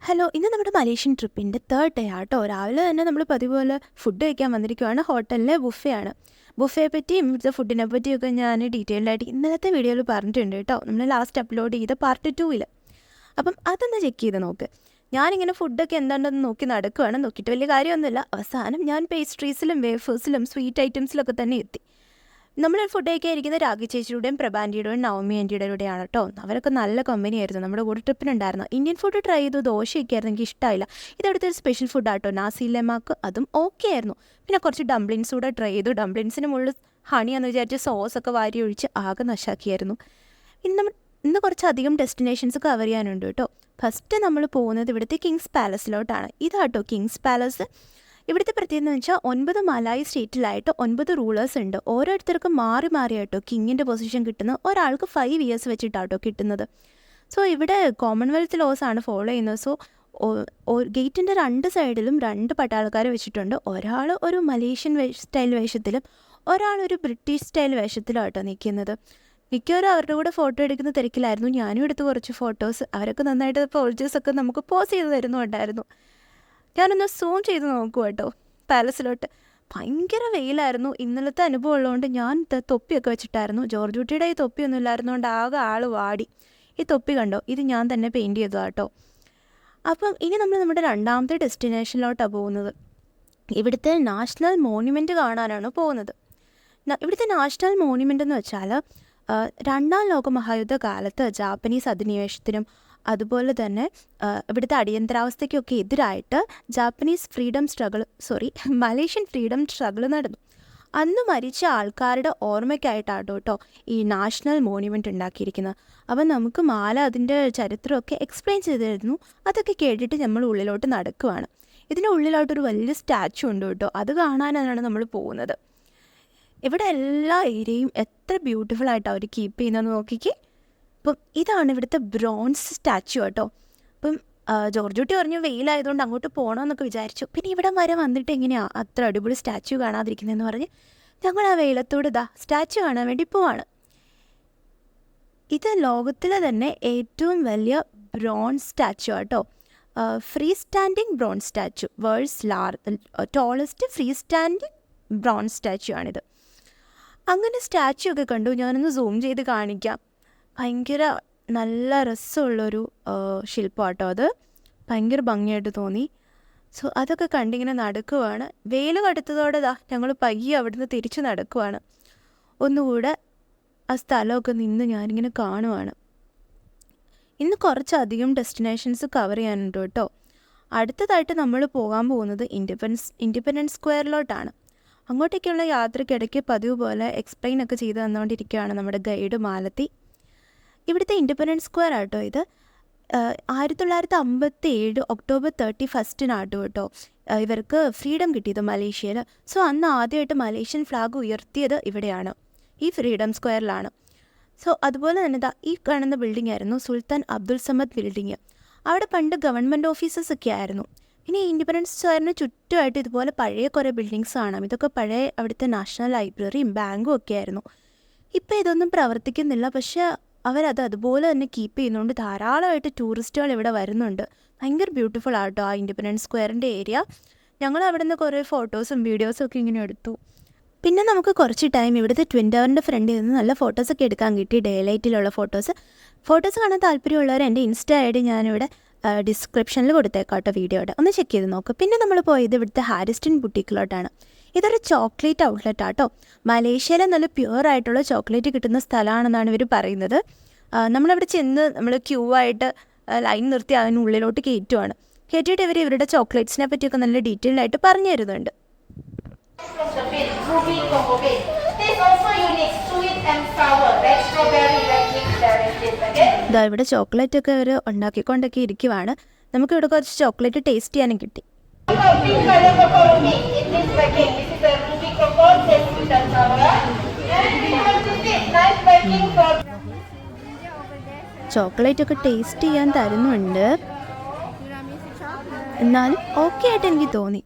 Hello, ഇന്ന് നമ്മുടെ Malaysian ട്രിപ്പിൻ്റെ third day ആട്ടോ. രാവിലെ തന്നെ നമ്മൾ പതിപോലെ ഫുഡ് കഴിക്കാൻ വന്നിരിക്കുവാണ്. ഹോട്ടലിലെ ബുഫയാണ്. ബുഫയെ പറ്റിയും ഇവിടുത്തെ ഫുഡിനെ പറ്റിയൊക്കെ ഞാൻ ഡീറ്റെയിൽഡ് ആയിട്ട് ഇന്നലത്തെ വീഡിയോയിൽ പറഞ്ഞിട്ടുണ്ട് കേട്ടോ. നമ്മൾ ലാസ്റ്റ് അപ്ലോഡ് ചെയ്ത പാർട്ട് 2-ൽ. അപ്പം അതൊന്ന് ചെക്ക് ചെയ്ത് നോക്ക്. ഞാനിങ്ങനെ ഫുഡൊക്കെ എന്താണെന്ന് നോക്കി നടക്കുകയാണ്. നോക്കിയിട്ട് വലിയ കാര്യമൊന്നുമില്ല. അവസാനം ഞാൻ പേസ്ട്രീസിലും വേഫേഴ്സിലും സ്വീറ്റ് ഐറ്റംസിലൊക്കെ തന്നെ എത്തി. നമ്മൾ ഫുഡ് കഴിക്കാൻ ഇരിക്കുന്ന രാഗി ചേച്ചിയുടെയും പ്രഭാൻ്റിയുടെയും നവമി ആൻറ്റിയുടെയാണ് കേട്ടോ. അവരൊക്കെ നല്ല കമ്പനിയായിരുന്നു. നമ്മുടെ കൂടെ ട്രിപ്പിനുണ്ടായിരുന്നു. ഇന്ത്യൻ ഫുഡ് ട്രൈ ചെയ്തു. ദോശയൊക്കെ ആയിരുന്നു, എനിക്ക് ഇഷ്ടമായില്ല. ഇതവിടുത്തെ ഒരു സ്പെഷ്യൽ ഫുഡ് ആട്ടോ, നാസി ലെമാക്ക്. അതും ഓക്കെ ആയിരുന്നു. പിന്നെ കുറച്ച് ഡംപ്ലിങ്സ് കൂടെ ട്രൈ ചെയ്തു. ഡംപ്ലിങ്സിന് മുകളിൽ ഹണിയാന്ന് വിചാരിച്ച് സോസൊക്കെ വാരി ഒഴിച്ച് ആകെ നശാക്കിയായിരുന്നു. ഇന്ന് കുറച്ചധികം ഡെസ്റ്റിനേഷൻസ് കവർ ചെയ്യാനുണ്ട് കേട്ടോ. ഫസ്റ്റ് നമ്മൾ പോകുന്നത് ഇവിടുത്തെ കിങ്സ് പാലസിലോട്ടാണ്. ഇതാട്ടോ കിങ്സ് പാലസ്. ഇവിടുത്തെ പ്രത്യേകത എന്ന് വെച്ചാൽ 9 മലായി സ്റ്റേറ്റിലായിട്ട് 9 റൂളേഴ്സ് ഉണ്ട്. ഓരോരുത്തർക്കും മാറി മാറിയാട്ടോ കിങ്ങിൻ്റെ പൊസിഷൻ കിട്ടുന്നത്. ഒരാൾക്ക് 5 ഇയേഴ്സ് വെച്ചിട്ടാട്ടോ കിട്ടുന്നത്. സോ ഇവിടെ കോമൺവെൽത്ത് ലോസ് ആണ് ഫോളോ ചെയ്യുന്നത്. സോ ഗേറ്റിൻ്റെ 2 സൈഡിലും 2 പട്ടാളക്കാരെ വെച്ചിട്ടുണ്ട്. ഒരാൾ ഒരു മലേഷ്യൻ സ്റ്റൈൽ വേഷത്തിലും ഒരാൾ ഒരു ബ്രിട്ടീഷ് സ്റ്റൈൽ വേഷത്തിലും ആട്ടോ നിൽക്കുന്നത്. മിക്കവരും അവരുടെ കൂടെ ഫോട്ടോ എടുക്കുന്ന തിരക്കിലായിരുന്നു. ഞാനും എടുത്ത് കുറച്ച് ഫോട്ടോസ്. അവരൊക്കെ നന്നായിട്ട് പോൾജേഴ്സൊക്കെ നമുക്ക് പോസ് ചെയ്ത് തരുന്നുണ്ടായിരുന്നു. ഞാനൊന്ന് സൂം ചെയ്ത് നോക്കുക കേട്ടോ പാലസിലോട്ട്. ഭയങ്കര വെയിലായിരുന്നു. ഇന്നലത്തെ അനുഭവം ഉള്ളതുകൊണ്ട് ഞാൻ തൊപ്പിയൊക്കെ വെച്ചിട്ടായിരുന്നു. ജോർജ് കുട്ടിയുടെ ഈ തൊപ്പിയൊന്നും ഇല്ലായിരുന്നുകൊണ്ട് ആകെ ആൾ വാടി. ഈ തൊപ്പി കണ്ടോ, ഇത് ഞാൻ തന്നെ പെയിൻറ്റ് ചെയ്തതാണ് കേട്ടോ. അപ്പം ഇനി നമ്മൾ നമ്മുടെ രണ്ടാമത്തെ ഡെസ്റ്റിനേഷനിലോട്ടാണ് പോകുന്നത്. ഇവിടുത്തെ നാഷണൽ മോണ്യുമെൻറ്റ് കാണാനാണ് പോകുന്നത്. ഇവിടുത്തെ നാഷണൽ മോണ്യുമെൻ്റ് എന്ന് വെച്ചാൽ 2ാം ലോക മഹായുദ്ധ കാലത്ത് ജാപ്പനീസ് അധിനിവേശത്തിനും അതുപോലെ തന്നെ ഇവിടുത്തെ അടിയന്തരാവസ്ഥയ്ക്കൊക്കെ എതിരായിട്ട് മലേഷ്യൻ ഫ്രീഡം സ്ട്രഗിൾ നടന്നു. അന്ന് മരിച്ച ആൾക്കാരുടെ ഓർമ്മയ്ക്കായിട്ടാണ് കേട്ടോ ഈ നാഷണൽ മോണ്യുമെൻ്റ് ഉണ്ടാക്കിയിരിക്കുന്നത്. അപ്പം നമുക്ക് മാല അതിൻ്റെ ചരിത്രമൊക്കെ എക്സ്പ്ലെയിൻ ചെയ്തിരുന്നു. അതൊക്കെ കേട്ടിട്ട് നമ്മൾ ഉള്ളിലോട്ട് നടക്കുവാണ്. ഇതിൻ്റെ ഉള്ളിലോട്ടൊരു വലിയ സ്റ്റാച്ചു ഉണ്ട് കേട്ടോ. അത് കാണാനാണ് നമ്മൾ പോകുന്നത്. ഇവിടെ എല്ലാ ഏരിയയും എത്ര ബ്യൂട്ടിഫുൾ ആയിട്ടാണ് അവർ കീപ്പ് ചെയ്യുന്നത് നോക്കിക്കേ. അപ്പം ഇതാണ് ഇവിടുത്തെ ബ്രോൺസ് സ്റ്റാച്ചു കേട്ടോ. അപ്പം ജോർജ് കുട്ടി പറഞ്ഞു വെയിലായതുകൊണ്ട് അങ്ങോട്ട് പോകണമെന്നൊക്കെ വിചാരിച്ചു. പിന്നെ ഇവിടെ വരെ വന്നിട്ട് എങ്ങനെയാണ് അത്ര അടിപൊളി സ്റ്റാച്ചു കാണാതിരിക്കുന്നതെന്ന് പറഞ്ഞ് ഞങ്ങൾ ആ വെയിലത്തോട് സ്റ്റാച്ചു കാണാൻ വേണ്ടി പോവാണ്. ഇത് ലോകത്തിലെ തന്നെ ഏറ്റവും വലിയ ബ്രോൺസ് സ്റ്റാച്ചു കേട്ടോ. Free standing bronze statue. World's tallest free standing bronze statue ആണിത്. അങ്ങനെ സ്റ്റാച്ചു ഒക്കെ കണ്ടു. ഞാനൊന്ന് സൂം ചെയ്ത് കാണിക്കാം. ഭയങ്കര നല്ല രസമുള്ളൊരു ശില്പമാട്ടോ അത്. ഭയങ്കര ഭംഗിയായിട്ട് തോന്നി. സോ അതൊക്കെ കണ്ടിങ്ങനെ നടക്കുവാണ്. വെയിൽ കടുത്തതോടെ ഞങ്ങൾ പയ്യെ അവിടുന്ന് തിരിച്ച് നടക്കുവാണ്. ഒന്നുകൂടെ ആ സ്ഥലമൊക്കെ നിന്ന് ഞാനിങ്ങനെ കാണുവാണ്. ഇന്ന് കുറച്ചധികം ഡെസ്റ്റിനേഷൻസ് കവർ ചെയ്യാനുണ്ട് കേട്ടോ. അടുത്തതായിട്ട് നമ്മൾ പോകാൻ പോകുന്നത് ഇൻഡിപെൻഡൻസ് സ്ക്വയറിലോട്ടാണ്. അങ്ങോട്ടേക്കുള്ള യാത്രയ്ക്കിടയ്ക്ക് പതിവ് പോലെ എക്സ്പ്ലെയിൻ ഒക്കെ ചെയ്ത് തന്നുകൊണ്ടിരിക്കുകയാണ് നമ്മുടെ ഗൈഡ് മാലത്തി. ഇവിടുത്തെ ഇൻഡിപെൻഡൻസ് സ്ക്വയർ ആട്ടോ ഇത്. 1957 ഒക്ടോബർ 31 കേട്ടോ ഇവർക്ക് ഫ്രീഡം കിട്ടിയത് മലേഷ്യയിൽ. സോ അന്ന് ആദ്യമായിട്ട് മലേഷ്യൻ ഫ്ലാഗ് ഉയർത്തിയത് ഇവിടെയാണ്, ഈ ഫ്രീഡം സ്ക്വയറിലാണ്. സോ അതുപോലെ തന്നെ ഈ കാണുന്ന ബിൽഡിംഗ് ആയിരുന്നു സുൽത്താൻ അബ്ദുൾ സമദ് ബിൽഡിങ്. അവിടെ പണ്ട് ഗവൺമെൻറ് ഓഫീസസ് ഒക്കെ ആയിരുന്നു. ഇനി ഇൻഡിപെൻഡൻസ് സ്ക്വയറിന് ചുറ്റുമായിട്ട് ഇതുപോലെ പഴയ കുറേ ബിൽഡിങ്സ് കാണാം. ഇതൊക്കെ പഴയ അവിടുത്തെ നാഷണൽ ലൈബ്രറിയും ബാങ്കും ഒക്കെ ആയിരുന്നു. ഇപ്പോൾ ഇതൊന്നും പ്രവർത്തിക്കുന്നില്ല. പക്ഷേ അവരത് അതുപോലെ തന്നെ കീപ്പ് ചെയ്യുന്നതുകൊണ്ട് ധാരാളമായിട്ട് ടൂറിസ്റ്റുകൾ ഇവിടെ വരുന്നുണ്ട്. ഭയങ്കര ബ്യൂട്ടിഫുൾ ആട്ടോ ആ ഇൻഡിപെൻഡൻസ് സ്ക്വയറിൻ്റെ ഏരിയ. ഞങ്ങൾ അവിടെ നിന്ന് കുറേ ഫോട്ടോസും വീഡിയോസും ഒക്കെ ഇങ്ങനെ എടുത്തു. പിന്നെ നമുക്ക് കുറച്ച് ടൈം ഇവിടുത്തെ ട്വിൻ ടവറിൻ്റെ ഫ്രണ്ടിൽ നിന്ന് നല്ല ഫോട്ടോസൊക്കെ എടുക്കാൻ കിട്ടി. ഡേ ലൈറ്റിലുള്ള ഫോട്ടോസ് കാണാൻ താല്പര്യമുള്ളവർ എൻ്റെ ഇൻസ്റ്റ ഐ ഡി ഞാനിവിടെ ഡിസ്ക്രിപ്ഷനിൽ കൊടുത്തേക്കാട്ടോ വീഡിയോയുടെ. ഒന്ന് ചെക്ക് ചെയ്ത് നോക്കുക. പിന്നെ നമ്മൾ പോയത് ഇവിടുത്തെ ഹാരിസ്റ്റൺ ബുട്ടീക്കിലോട്ടാണ്. ഇതൊരു ചോക്ലേറ്റ് ഔട്ട്ലെറ്റ് ആട്ടോ. മലേഷ്യയിലെ നല്ല പ്യുവർ ആയിട്ടുള്ള ചോക്ലേറ്റ് കിട്ടുന്ന സ്ഥലമാണെന്നാണ് ഇവർ പറയുന്നത്. നമ്മളവിടെ ചെന്ന് നമ്മൾ ക്യൂ ആയിട്ട് ലൈൻ നിർത്തി അതിനുള്ളിലോട്ട് കയറ്റിയിട്ട് ഇവരുടെ ചോക്ലേറ്റ്സിനെ പറ്റിയൊക്കെ നല്ല ഡീറ്റെയിൽഡ് ആയിട്ട് പറഞ്ഞു തരുന്നുണ്ട്. ഇവിടെ ചോക്ലേറ്റ് ഒക്കെ അവർ ഉണ്ടാക്കിക്കൊണ്ടൊക്കെ ഇരിക്കുവാണ്. നമുക്കിവിടെ കുറച്ച് ചോക്ലേറ്റ് ടേസ്റ്റ് ചെയ്യാനും കിട്ടി. ചോക്ലേറ്റ് ഒക്കെ ടേസ്റ്റ് ചെയ്യാൻ തരുന്നുണ്ട്. എന്നാലും ഓക്കെ ആയിട്ട് എനിക്ക് തോന്നി.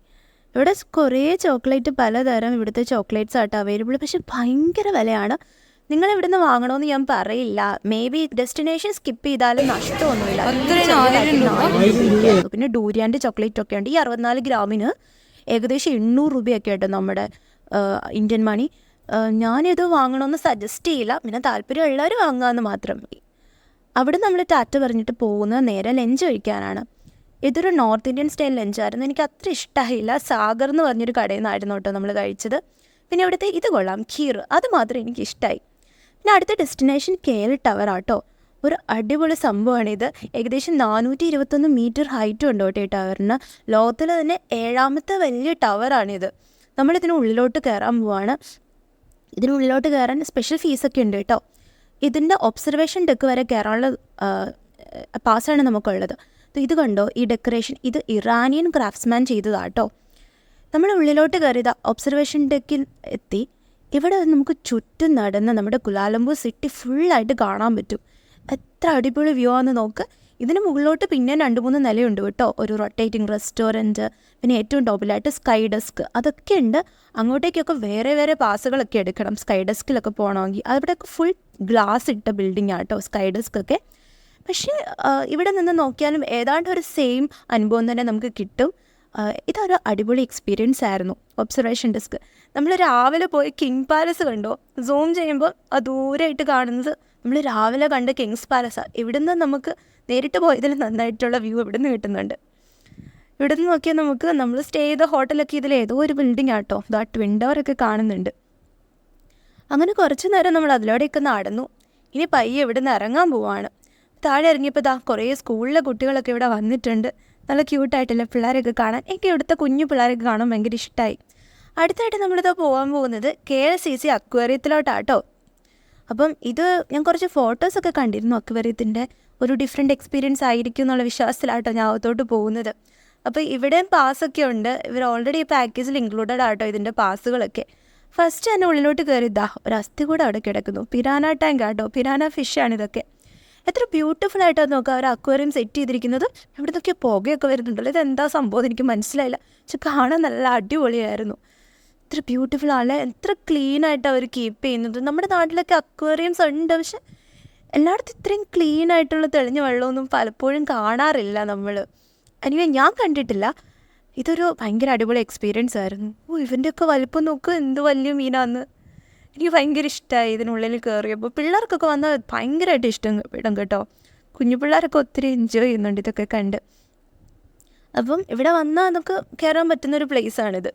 ഇവിടെ കുറേ ചോക്ലേറ്റ് പലതരം ഇവിടുത്തെ ചോക്ലേറ്റ്സ് ആട്ടോ അവൈലബിൾ. പക്ഷെ ഭയങ്കര വിലയാണ്. നിങ്ങൾ ഇവിടുന്ന് വാങ്ങണമെന്ന് ഞാൻ പറയില്ല. മേ ബി ഡെസ്റ്റിനേഷൻ സ്കിപ്പ് ചെയ്താലും നഷ്ടമൊന്നുമില്ല. പിന്നെ ഡൂരിയാൻ്റെ ചോക്ലേറ്റ് ഒക്കെ ഉണ്ട്. ഈ 64 ഗ്രാമിന് ഏകദേശം 800 രൂപയൊക്കെ ആയിട്ട് നമ്മുടെ ഇന്ത്യൻ മണി. ഞാനിത് വാങ്ങണമെന്ന് സജസ്റ്റ് ചെയ്യില്ല, പിന്നെ താല്പര്യമുള്ളവർ വാങ്ങാമെന്ന് മാത്രം. അവിടെ നമ്മൾ ടാറ്റ പറഞ്ഞിട്ട് പോകുന്നത് നേരെ ലഞ്ച് കഴിക്കാനാണ്. ഇതൊരു നോർത്ത് ഇന്ത്യൻ സ്റ്റൈൽ ലഞ്ചായിരുന്നു. എനിക്ക് അത്ര ഇഷ്ടമായില്ല. സാഗർ എന്ന് പറഞ്ഞൊരു കടയിൽ നിന്നായിരുന്നു കേട്ടോ നമ്മൾ കഴിച്ചത്. പിന്നെ ഇവിടുത്തെ ഇത് കൊള്ളാം, ഖീർ, അത് മാത്രം എനിക്ക് ഇഷ്ടമായി. പിന്നെ അടുത്ത ഡെസ്റ്റിനേഷൻ KL ടവർ ആട്ടോ. ഒരു അടിപൊളി സംഭവമാണിത്. ഏകദേശം 421 മീറ്റർ ഹൈറ്റും ഉണ്ട് കേട്ടോ ഈ ടവറിന്. ലോകത്തിലെ തന്നെ 7ാമത്തെ വലിയ ടവറാണിത്. നമ്മളിതിന് ഉള്ളിലോട്ട് കയറാൻ പോവാണ്. ഇതിനുള്ളിലോട്ട് കയറാൻ സ്പെഷ്യൽ ഫീസൊക്കെ ഉണ്ട് കേട്ടോ. ഇതിൻ്റെ ഒബ്സർവേഷൻ ഡെക്ക് വരെ കയറാനുള്ള പാസ്സാണ് നമുക്കുള്ളത്. ഇത് കണ്ടോ, ഈ ഡെക്കറേഷൻ, ഇത് ഇറാനിയൻ ക്രാഫ്റ്റ്സ്മാൻ ചെയ്തതാട്ടോ. നമ്മൾ ഉള്ളിലോട്ട് കയറിയതാ ഒബ്സർവേഷൻ ഡെക്കിൽ എത്തി. ഇവിടെ നമുക്ക് ചുറ്റും നടന്ന് നമ്മുടെ കുലാലംപൂർ സിറ്റി ഫുള്ളായിട്ട് കാണാൻ പറ്റും. എത്ര അടിപൊളി വ്യൂ ആണെന്ന് നോക്ക്. ഇതിന് മുകളിലോട്ട് പിന്നെ 2-3 നിലയുണ്ട് കേട്ടോ. ഒരു റൊട്ടേറ്റിംഗ് റെസ്റ്റോറൻറ്റ്, പിന്നെ ഏറ്റവും ടോപ്പിലായിട്ട് സ്കൈ ഡെസ്ക്, അതൊക്കെ ഉണ്ട്. അങ്ങോട്ടേക്കൊക്കെ വേറെ വേറെ പാസുകളൊക്കെ എടുക്കണം സ്കൈ ഡെസ്കിലൊക്കെ പോകണമെങ്കിൽ. അവിടെയൊക്കെ ഫുൾ ഗ്ലാസ് ഇട്ട ബിൽഡിംഗ് ആട്ടോ സ്കൈ ഡെസ്ക് ഒക്കെ. പക്ഷേ ഇവിടെ നിന്ന് നോക്കിയാലും ഏതാണ്ട് ഒരു സെയിം അനുഭവം തന്നെ നമുക്ക് കിട്ടും. ഇതൊരു അടിപൊളി എക്സ്പീരിയൻസ് ആയിരുന്നു ഒബ്സർവേഷൻ ഡെസ്ക്. നമ്മൾ രാവിലെ പോയി കിങ് പാലസ് കണ്ടോ, സൂം ചെയ്യുമ്പോൾ ദൂരമായിട്ട് കാണുന്നത് നമ്മൾ രാവിലെ കണ്ട കിങ്സ് പാലസാണ്. ഇവിടുന്ന് നമുക്ക് നേരിട്ട് പോയതിൽ നന്നായിട്ടുള്ള വ്യൂ ഇവിടുന്ന് കിട്ടുന്നുണ്ട്. ഇവിടുന്ന് നോക്കിയാൽ നമുക്ക് നമ്മൾ സ്റ്റേ ചെയ്ത ഹോട്ടലൊക്കെ ഇതിൽ ഏതോ ഒരു ബിൽഡിംഗ് ആട്ടോ. ഇതാ ട്വിൻ ടവറൊക്കെ കാണുന്നുണ്ട്. അങ്ങനെ കുറച്ച് നേരം നമ്മൾ അതിലൂടെയൊക്കെ നടന്നു. ഇനി പയ്യെ ഇവിടുന്ന് ഇറങ്ങാൻ പോവാണ്. താഴെ ഇറങ്ങിയപ്പോൾ കുറേ സ്കൂളിലെ കുട്ടികളൊക്കെ ഇവിടെ വന്നിട്ടുണ്ട്. നല്ല ക്യൂട്ടായിട്ടില്ല പിള്ളേരൊക്കെ കാണാൻ. എനിക്ക് ഇവിടുത്തെ കുഞ്ഞു പിള്ളേരൊക്കെ കാണാൻ ഭയങ്കര ഇഷ്ടമായി. അടുത്തായിട്ട് നമ്മളിത് പോകാൻ പോകുന്നത് KLCC അക്വേറിയത്തിലോട്ടാട്ടോ. അപ്പം ഇത് ഞാൻ കുറച്ച് ഫോട്ടോസൊക്കെ കണ്ടിരുന്നു. അക്വേറിയത്തിൻ്റെ ഒരു ഡിഫറെൻറ്റ് എക്സ്പീരിയൻസ് ആയിരിക്കും എന്നുള്ള വിശ്വാസത്തിലാട്ടോ ഞാൻ അകത്തോട്ട് പോകുന്നത്. അപ്പോൾ ഇവിടെയും പാസ്സൊക്കെ ഉണ്ട്. ഇവർ ഓൾറെഡി ഈ പാക്കേജിൽ ഇൻക്ലൂഡഡ് ആട്ടോ ഇതിൻ്റെ പാസ്സുകളൊക്കെ. ഫസ്റ്റ് തന്നെ ഉള്ളിലോട്ട് കയറിയതാ ഒരു അസ്ഥി കൂടെ അവിടെ കിടക്കുന്നു. പിരാന ടാങ്ക് ആട്ടോ, പിരാന ഫിഷാണ് ഇതൊക്കെ. എത്ര ബ്യൂട്ടിഫുൾ ആയിട്ടാണ് നോക്കുക അവർ അക്വേറിയം സെറ്റ് ചെയ്തിരിക്കുന്നത്. ഇവിടെ നിന്നൊക്കെ പുകയൊക്കെ വരുന്നുണ്ടല്ലോ. ഇതെന്താ സംഭവം എനിക്ക് മനസ്സിലായില്ല. പക്ഷെ കാണാൻ നല്ല അടിപൊളിയായിരുന്നു. എത്ര ബ്യൂട്ടിഫുൾ ആണ്, എത്ര ക്ലീനായിട്ട് അവർ കീപ്പ് ചെയ്യുന്നത്. നമ്മുടെ നാട്ടിലൊക്കെ അക്വേറിയംസ് ഉണ്ട്, പക്ഷെ എല്ലായിടത്തും ഇത്രയും ക്ലീനായിട്ടുള്ള തെളിഞ്ഞ വെള്ളമൊന്നും പലപ്പോഴും കാണാറില്ല നമ്മൾ. എനിവേ ഞാൻ കണ്ടിട്ടില്ല. ഇതൊരു ഭയങ്കര അടിപൊളി എക്സ്പീരിയൻസ് ആയിരുന്നു. ഇവൻ്റെയൊക്കെ വലിപ്പം നോക്ക്, എന്ത് വലിയ മീനാന്ന്. എനിക്ക് ഭയങ്കര ഇഷ്ടമായി ഇതിനുള്ളിൽ കയറിയപ്പോൾ. പിള്ളേർക്കൊക്കെ വന്നാൽ ഭയങ്കരമായിട്ട് ഇഷ്ടം കേട്ടോ. കുഞ്ഞു പിള്ളേരൊക്കെ ഒത്തിരി എൻജോയ് ചെയ്യുന്നുണ്ട് ഇതൊക്കെ കണ്ട്. അപ്പം ഇവിടെ വന്നാൽ നമുക്ക് കയറാൻ പറ്റുന്നൊരു പ്ലേസാണിത്.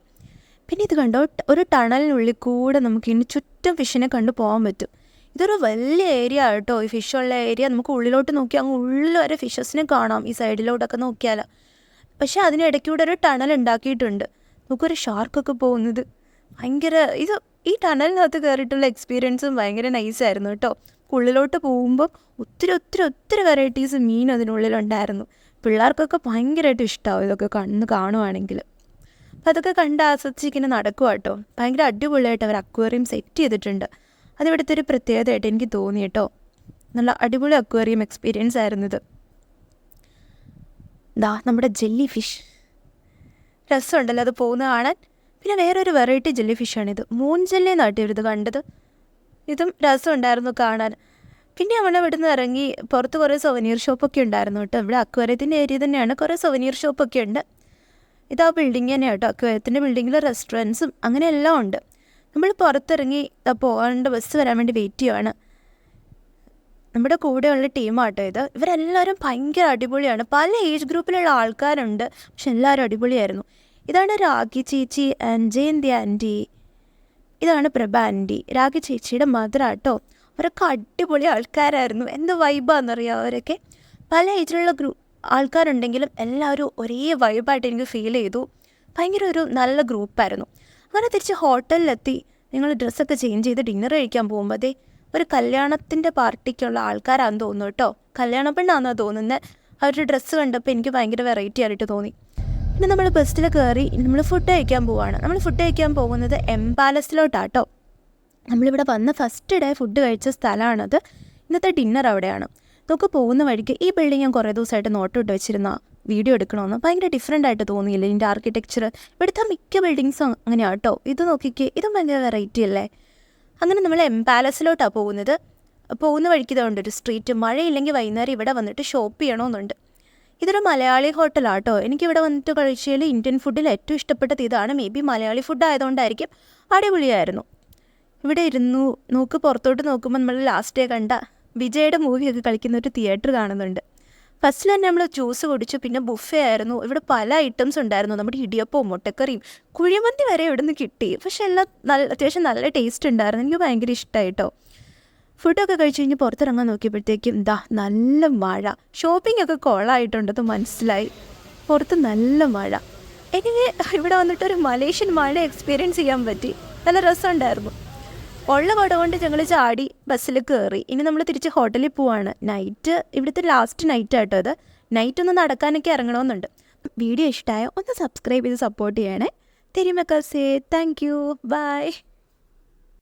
പിന്നെ ഇത് കണ്ടോ, ഒരു ടണലിനുള്ളിൽ കൂടെ നമുക്ക് ഇനി ചുറ്റും ഫിഷിനെ കണ്ടു പോകാൻ പറ്റും. ഇതൊരു വലിയ ഏരിയ കേട്ടോ, ഈ ഫിഷുള്ള ഏരിയ. നമുക്ക് ഉള്ളിലോട്ട് നോക്കി അങ്ങ് ഉള്ളിൽ വരെ ഫിഷസിനെ കാണാം ഈ സൈഡിലോട്ടൊക്കെ നോക്കിയാൽ. പക്ഷേ അതിനിടയ്ക്കൂടെ ഒരു ടണൽ ഉണ്ടാക്കിയിട്ടുണ്ട്. നമുക്കൊരു ഷാർക്കൊക്കെ പോകുന്നത് ഭയങ്കര ഈ ടണലിനകത്ത് കയറിയിട്ടുള്ള എക്സ്പീരിയൻസും ഭയങ്കര നൈസായിരുന്നു കേട്ടോ. ഉള്ളിലോട്ട് പോകുമ്പോൾ ഒത്തിരി വെറൈറ്റീസ് മീൻ അതിനുള്ളിലുണ്ടായിരുന്നു. പിള്ളേർക്കൊക്കെ ഭയങ്കരമായിട്ട് ഇഷ്ടമാവും ഇതൊക്കെ കാണുവാണെങ്കിൽ. അപ്പോൾ അതൊക്കെ കണ്ട് ആസ്വദിച്ചിങ്ങനെ നടക്കുക കേട്ടോ. ഭയങ്കര അടിപൊളിയായിട്ട് അവർ അക്വേറിയം സെറ്റ് ചെയ്തിട്ടുണ്ട്. അതിവിടുത്തെ ഒരു പ്രത്യേകതയായിട്ട് എനിക്ക് തോന്നി കേട്ടോ. നല്ല അടിപൊളി അക്വേറിയം എക്സ്പീരിയൻസ് ആയിരുന്നു ഇത്. നമ്മുടെ ജെല്ലി ഫിഷ് രസമുണ്ടല്ലോ അത് പോകുന്ന കാണാൻ. പിന്നെ വേറൊരു വെറൈറ്റി ജെല്ലി ഫിഷാണിത്. മൂൺ ജെല്ലി എന്നാട്ടോ ഇവരിത് കണ്ടത്. ഇതും രസമുണ്ടായിരുന്നു കാണാൻ. പിന്നെ നമ്മൾ ഇവിടെ നിന്ന് ഇറങ്ങി പുറത്ത് കുറേ സൊവനീർ ഷോപ്പൊക്കെ ഉണ്ടായിരുന്നു കേട്ടോ. ഇവിടെ അക്വേറിയത്തിൻ്റെ ഏരിയ തന്നെയാണ്, കുറേ സൊവനീർ ഷോപ്പൊക്കെ ഉണ്ട്. ഇതാ ബിൽഡിങ് തന്നെയാണ് കേട്ടോ. അക്വേറിയത്തിൻ്റെ ബിൽഡിങ്ങിൽ റെസ്റ്റോറൻറ്റ്സും അങ്ങനെ എല്ലാം ഉണ്ട്. നമ്മൾ പുറത്തിറങ്ങി പോകേണ്ട ബസ് വരാൻ വേണ്ടി വെയിറ്റ് ചെയ്യുവാണ്. നമ്മുടെ കൂടെയുള്ള ടീമാട്ടോ ഇത്. ഇവരെല്ലാവരും ഭയങ്കര അടിപൊളിയാണ്. പല ഏജ് ഗ്രൂപ്പിലുള്ള ആൾക്കാരുണ്ട്, പക്ഷെ എല്ലാവരും അടിപൊളിയായിരുന്നു. ഇതാണ് രാഖി ചേച്ചി ആൻഡ് ജയന്തി ആൻറ്റി. ഇതാണ് പ്രഭ ആൻറ്റി, രാഖി ചേച്ചിയുടെ മദറാട്ടോ. അവരൊക്കെ അടിപൊളി ആൾക്കാരായിരുന്നു. എന്ത് വൈബാണെന്നറിയാം. അവരൊക്കെ പല ഏജിലുള്ള ആൾക്കാരുണ്ടെങ്കിലും എല്ലാവരും ഒരേ വൈബായിട്ട് എനിക്ക് ഫീൽ ചെയ്തു. ഭയങ്കര ഒരു നല്ല ഗ്രൂപ്പായിരുന്നു. അങ്ങനെ തിരിച്ച് ഹോട്ടലിലെത്തി നിങ്ങൾ ഡ്രസ്സൊക്കെ ചേഞ്ച് ചെയ്ത് ഡിന്നർ കഴിക്കാൻ പോകുമ്പോൾ ഒരു കല്യാണത്തിൻ്റെ പാർട്ടിക്കുള്ള ആൾക്കാരാണെന്ന് തോന്നുന്നു കേട്ടോ. കല്യാണ പെണ്ണാണെന്നാണ് തോന്നുന്നത്. അവരുടെ ഡ്രസ്സ് കണ്ടപ്പോൾ എനിക്ക് ഭയങ്കര വെറൈറ്റി ആയിട്ട് തോന്നി. പിന്നെ നമ്മൾ ബസ്സിൽ കയറി നമ്മൾ ഫുഡ് കഴിക്കാൻ പോവുകയാണ്. നമ്മൾ ഫുഡ് കഴിക്കാൻ പോകുന്നത് പാലസിലോട്ടാട്ടോ. നമ്മളിവിടെ വന്ന ഫസ്റ്റ് ഡേ ഫുഡ് കഴിച്ച സ്ഥലമാണത്. ഇന്നത്തെ ഡിന്നർ അവിടെയാണ്. നമുക്ക് പോകുന്ന വഴിക്ക് ഈ ബിൽഡിംഗ് ഞാൻ കുറേ ദിവസമായിട്ട് നോട്ടിട്ട് വെച്ചിരുന്ന വീഡിയോ എടുക്കണമെന്ന്. ഭയങ്കര ഡിഫറെൻ്റ് ആയിട്ട് തോന്നിയില്ലേ ഇതിൻ്റെ ആർക്കിടെക്ചർ. ഇവിടുത്തെ മിക്ക ബിൽഡിങ്സും അങ്ങനെയാണ് കേട്ടോ. ഇത് നോക്കിക്കേ, ഇതും ഭയങ്കര വെറൈറ്റി അല്ലേ. അങ്ങനെ നമ്മൾ പാലസിലോട്ടാണ് പോകുന്നത്. പോകുന്ന വഴിക്ക് ഇതുകൊണ്ട് ഒരു സ്ട്രീറ്റ്, മഴയില്ലെങ്കിൽ വൈകുന്നേരം ഇവിടെ വന്നിട്ട് ഷോപ്പ് ചെയ്യണമെന്നുണ്ട്. ഇതൊരു മലയാളി ഹോട്ടലാട്ടോ. എനിക്കിവിടെ വന്നിട്ട് കഴിച്ചതിൽ ഇന്ത്യൻ ഫുഡിൽ ഏറ്റവും ഇഷ്ടപ്പെട്ടത് ഇതാണ്. മേ ബി മലയാളി ഫുഡ് ആയതുകൊണ്ടായിരിക്കും. അടിപൊളിയായിരുന്നു. ഇവിടെ ഇരുന്നു നോക്ക്, പുറത്തോട്ട് നോക്കുമ്പോൾ നമ്മൾ ലാസ്റ്റ് ഡേ കണ്ട വിജയുടെ മൂവിയൊക്കെ കളിക്കുന്ന ഒരു തിയേറ്റർ കാണുന്നുണ്ട്. ഫസ്റ്റിൽ തന്നെ നമ്മൾ ജ്യൂസ് കുടിച്ചു. പിന്നെ ബുഫേ ആയിരുന്നു. ഇവിടെ പല ഐറ്റംസ് ഉണ്ടായിരുന്നു. നമ്മുടെ ഇടിയപ്പവും മുട്ടക്കറിയും കുഴിമന്തി വരെ ഇവിടെ നിന്ന് കിട്ടി. പക്ഷെ എല്ലാം അത്യാവശ്യം നല്ല ടേസ്റ്റ് ഉണ്ടായിരുന്നു. എനിക്ക് ഭയങ്കര ഇഷ്ടമായിട്ടോ. ഫുഡൊക്കെ കഴിച്ച് കഴിഞ്ഞ് പുറത്തിറങ്ങാൻ നോക്കിയപ്പോഴത്തേക്കും നല്ല മഴ. ഷോപ്പിംഗ് ഒക്കെ കോളായിട്ടുണ്ടെന്ന് മനസ്സിലായി. പുറത്ത് നല്ല മഴ. എനിവേ ഇവിടെ വന്നിട്ടൊരു മലേഷ്യൻ മഴ എക്സ്പീരിയൻസ് ചെയ്യാൻ പറ്റി. നല്ല രസമുണ്ടായിരുന്നു. ഉള്ള കുട കൊണ്ട് ഞങ്ങൾ ചാടി ബസ്സിൽ കയറി. ഇനി നമ്മൾ തിരിച്ച് ഹോട്ടലിൽ പോവാണ്. നൈറ്റ് ഇവിടുത്തെ ലാസ്റ്റ് നൈറ്റ് ആട്ടോ ഇത്. നൈറ്റ് ഒന്ന് നടക്കാനൊക്കെ ഇറങ്ങണമെന്നുണ്ട്. വീഡിയോ ഇഷ്ടമായ ഒന്ന് സബ്സ്ക്രൈബ് ചെയ്ത് സപ്പോർട്ട് ചെയ്യണേ. തെരിമക്കസേ, താങ്ക് യു, ബൈ.